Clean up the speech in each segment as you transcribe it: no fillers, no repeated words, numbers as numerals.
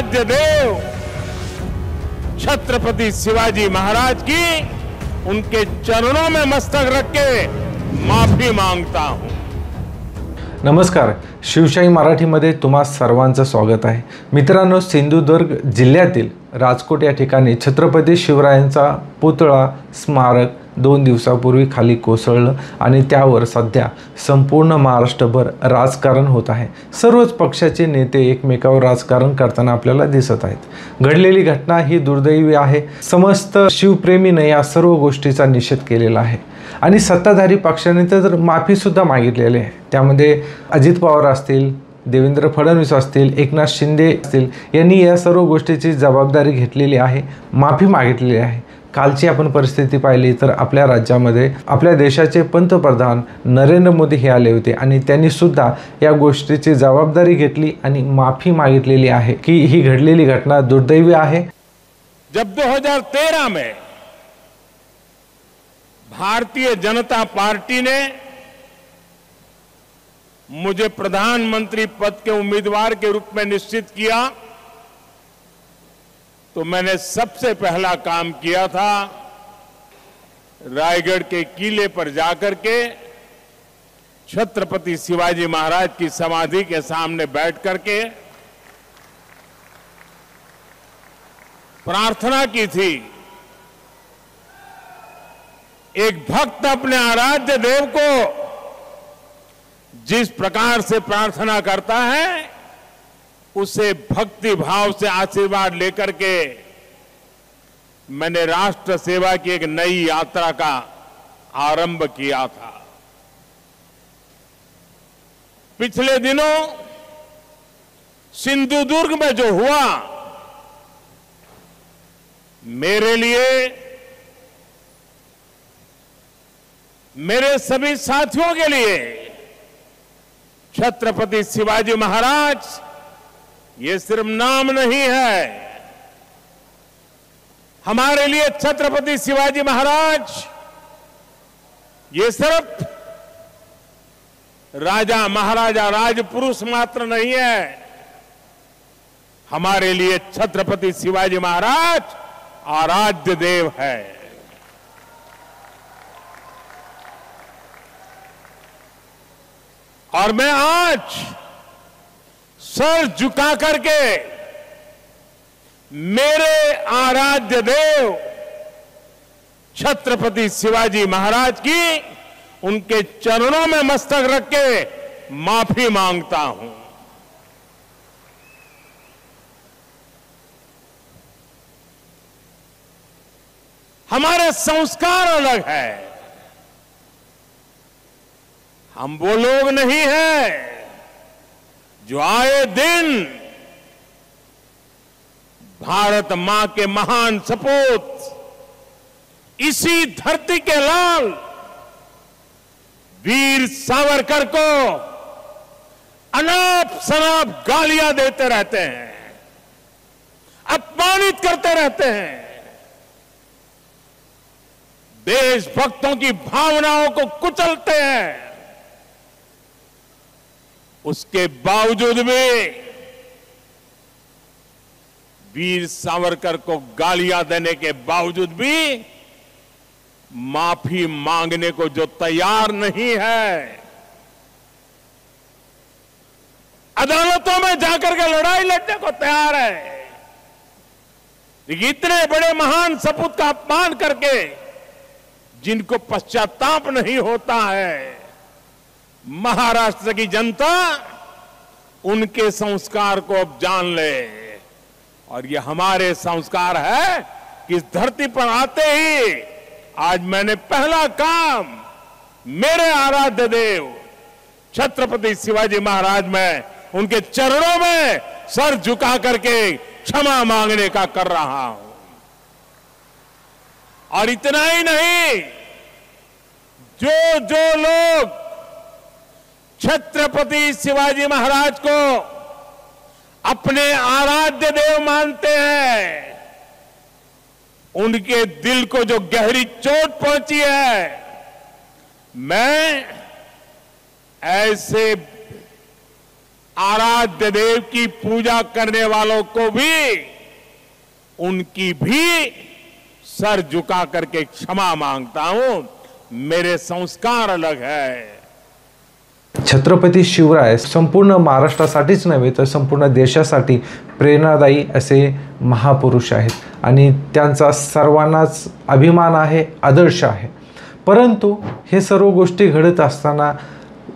आराध्य देव छत्रपति शिवाजी महाराज की उनके चरणों में मस्तक रख के माफी मांगता हूं। नमस्कार, शिवशाही मराठीमध्ये तुम्हा सर्वांचं स्वागत आहे। मित्रांनो, सिंधुदुर्ग जिल्ह्यातील राजकोट या ठिकाणी छत्रपती शिवरायांचा पुतळा स्मारक 2 दिवसापूर्वी खाली कोसळलं आणि त्यावर सध्या संपूर्ण महाराष्ट्रभर राजकारण होत आहे। सर्वच पक्षाचे नेते एकमेकावर राजकारण करताना आपल्याला दिसत आहेत। घडलेली घटना ही दुर्दैवी आहे। समस्त शिवप्रेमीने या सर्व गोष्टीचा निषेध केलेला आहे आणि सत्ताधारी पक्षाने तर माफी सुद्धा मागितलेली आहे। त्यामध्ये अजित पवार असतील, देवेंद्र फडणवीस असतील, एकनाथ शिंदे असतील, यांनी या सर्व गोष्टीची जबाबदारी घेतलेली आहे, माफी मागितलेली आहे। कालची आपण परिस्थिती पाहिली तर आपल्या राज्यामध्ये आपल्या देशाचे पंतप्रधान नरेंद्र मोदी हे आले होते आणि त्यांनी सुद्धा या गोष्टीची जबाबदारी घेतली आणि माफी मागितलेली आहे की ही घडलेली घटना दुर्दैवी आहे। जब 2013 में भारतीय जनता पार्टी ने मुझे प्रधानमंत्री पद के उम्मीदवार के रूप में निश्चित किया तो मैंने सबसे पहला काम किया था रायगढ़ के किले पर जाकर के छत्रपति शिवाजी महाराज की समाधि के सामने बैठ करके प्रार्थना की थी। एक भक्त अपने आराध्य देव को जिस प्रकार से प्रार्थना करता है उसे भक्ति भाव से आशीर्वाद लेकर के मैंने राष्ट्र सेवा की एक नई यात्रा का आरंभ किया था। पिछले दिनों सिंधुदुर्ग में जो हुआ मेरे लिए, मेरे सभी साथियों के लिए छत्रपति शिवाजी महाराज ये सिर्फ नाम नहीं है। हमारे लिए छत्रपति शिवाजी महाराज ये सिर्फ राजा महाराजा राजपुरुष मात्र नहीं है। हमारे लिए छत्रपति शिवाजी महाराज आराध्य देव है। और मैं आज सर झुका करके मेरे आराध्य देव छत्रपति शिवाजी महाराज की उनके चरणों में मस्तक रख के माफी मांगता हूं। हमारे संस्कार अलग है। हम वो लोग नहीं हैं जो आए दिन भारत मां के महान सपूत इसी धरती के लाल वीर सावरकर को अनाप शनाप गालियां देते रहते हैं, अपमानित करते रहते हैं, देशभक्तों की भावनाओं को कुचलते हैं। उसके बावजूद भी वीर सावरकर को गालियां देने के बावजूद भी माफी मांगने को जो तैयार नहीं है, अदालतों में जाकर के लड़ाई लड़ने को तैयार है, लेकिन इतने बड़े महान सपूत का अपमान करके जिनको पश्चाताप नहीं होता है, महाराष्ट्र की जनता उनके संस्कार को अब जान ले। और ये हमारे संस्कार है कि इस धरती पर आते ही आज मैंने पहला काम मेरे आराध्य देव छत्रपति शिवाजी महाराज में उनके चरणों में सर झुका करके क्षमा मांगने का कर रहा हूं। और इतना ही नहीं, जो लोग छत्रपति शिवाजी महाराज को अपने आराध्य देव मानते हैं, उनके दिल को जो गहरी चोट पहुंची है, मैं ऐसे आराध्य देव की पूजा करने वालों को भी, उनकी भी सर झुका करके क्षमा मांगता हूं। मेरे संस्कार अलग है। छत्रपती शिवराय संपूर्ण महाराष्ट्रासाठीच नव्हे तर संपूर्ण देशासाठी प्रेरणादायी असे महापुरुष आहेत आणि त्यांचा सर्वांनाच अभिमान आहे, आदर्श आहे। परंतु हे सर्व गोष्टी घडत असताना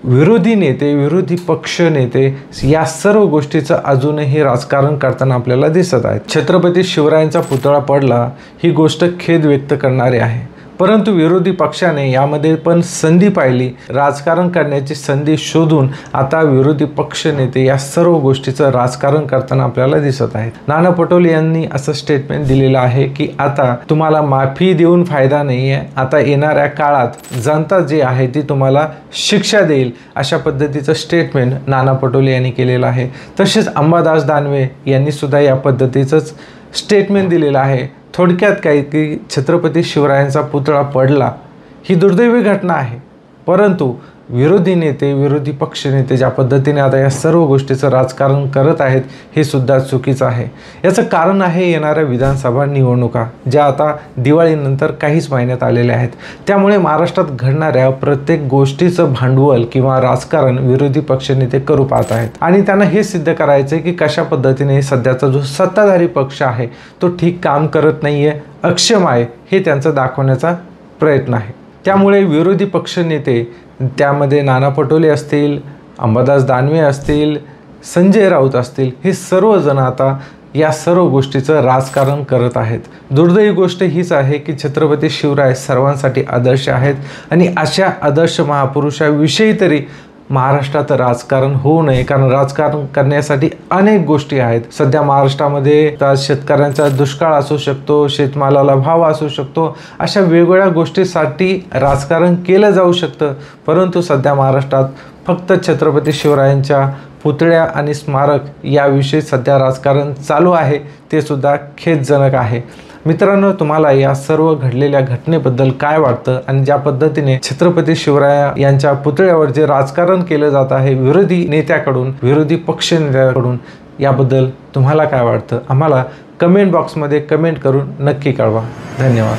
विरोधी नेते, विरोधी पक्ष नेते या सर्व गोष्टीचं अजूनही राजकारण करताना आपल्याला दिसत आहे। छत्रपती शिवरायांचा पुतळा पडला ही गोष्ट खेद व्यक्त करणारी आहे, परंतु विरोधी पक्षाने यामध्ये पण संधी पाहिली, राजकारण करण्याची संधी शोधून आता विरोधी पक्ष नेते या सर्व गोष्टीचं राजकारण करताना आपल्याला दिसत आहेत। नाना पटोले यांनी असं स्टेटमेंट दिलेलं आहे की आता तुम्हाला माफी देऊन फायदा नाही आहे, आता येणाऱ्या काळात जनता जी आहे ती तुम्हाला शिक्षा देईल, अशा पद्धतीचं स्टेटमेंट नाना पटोले यांनी केलेलं आहे। तसेच अंबादास दानवे यांनी सुद्धा या पद्धतीचंच स्टेटमेंट दिलेलं आहे। थोडक्यात काय की छत्रपती शिवरायांचा पुतळा पडला ही दुर्दैवी घटना आहे, परंतु विरोधी नेते, विरोधी पक्ष नेते ज्या पद्धतीने आता या सर्व गोष्टीचं राजकारण करत आहेत हे सुद्धा चुकीचं आहे। याचं कारण आहे येणाऱ्या विधानसभा निवडणुका ज्या आता दिवाळीनंतर काहीच महिन्यात आलेल्या आहेत। त्यामुळे महाराष्ट्रात घडणाऱ्या प्रत्येक गोष्टीचं भांडवल किंवा राजकारण विरोधी पक्ष नेते करू पाहत आहेत आणि त्यांना हे सिद्ध करायचं की कशा पद्धतीने सध्याचा जो सत्ताधारी पक्ष आहे तो ठीक काम करत नाहीये, अक्षम आहे, हे त्यांचं दाखवण्याचा प्रयत्न आहे। त्यामुळे विरोधी पक्ष नेते त्यामध्ये नाना पटोले असतील, अंबादास दानवे असतील, संजय राऊत असतील, हे सर्वजण आता या सर्व गोष्टीचं राजकारण करत आहेत। दुर्दैवी गोष्ट हीच आहे की छत्रपती शिवराय सर्वांसाठी आदर्श आहेत आणि अशा आदर्श महापुरुषाविषयी तरी महाराष्ट्रात राजकारण होऊ नये, कारण राजकारण करण्यासाठी अनेक गोष्टी आहेत। सध्या महाराष्ट्रामध्ये शेतकऱ्यांचा दुष्काळ असू शकतो, शेतमालाला भाव असू शकतो, अशा वेगवेगळ्या गोष्टीसाठी राजकारण केलं जाऊ शकतं, परंतु सध्या महाराष्ट्रात फक्त छत्रपती शिवरायांच्या पुतळ्या आणि स्मारक याविषयी सध्या राजकारण चालू आहे, ते सुद्धा खेदजनक आहे। मित्रांनो, तुम्हाला या सर्व घडलेल्या घटनेबद्दल काय वाटतं आणि ज्या पद्धतीने छत्रपती शिवराय यांच्या पुतळ्यावर जे राजकारण केलं जात आहे विरोधी नेत्याकडून, विरोधी पक्ष नेत्याकडून, याबद्दल तुम्हाला काय वाटतं आम्हाला कमेंट बॉक्समध्ये कमेंट करून नक्की कळवा। धन्यवाद।